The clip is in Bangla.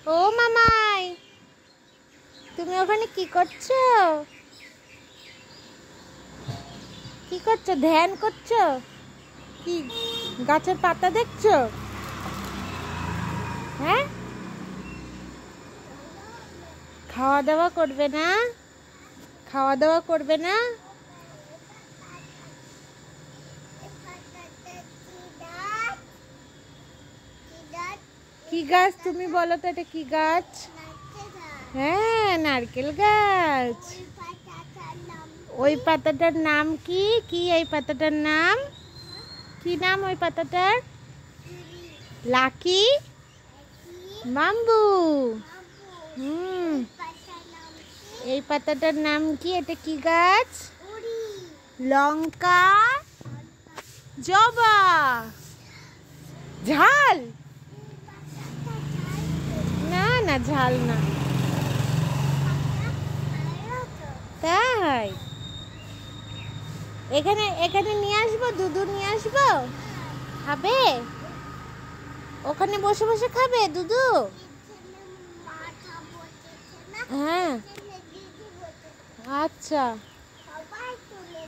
ও মামাই, তুমি ওখানে কি করছো? কি করছো? ধ্যান করছো? কি গাছের পাতা দেখছো? হ্যাঁ, খাওয়া দাওয়া করবে না? খাওয়া দাওয়া করবে না? কি গাছ তুমি বলো তো, এটা কি গাছ? হ্যাঁ, নারকেল গাছ। ওই পাতাটার নাম কি? কি এই পাতাটার নাম কি? নাম ওই পাতাটার? Lucky bamboo. হুম, এই পাতাটার নাম কি? এটা কি গাছ? লঙ্কা জবা। ঝাল? না না, ঝাল না। তাই? এখানে এখানে নিয়ে আসবো, দুধু নিয়ে আসবো? খাবে? ওখানে বসে বসে খাবে দুধু? হ্যাঁ, আচ্ছা।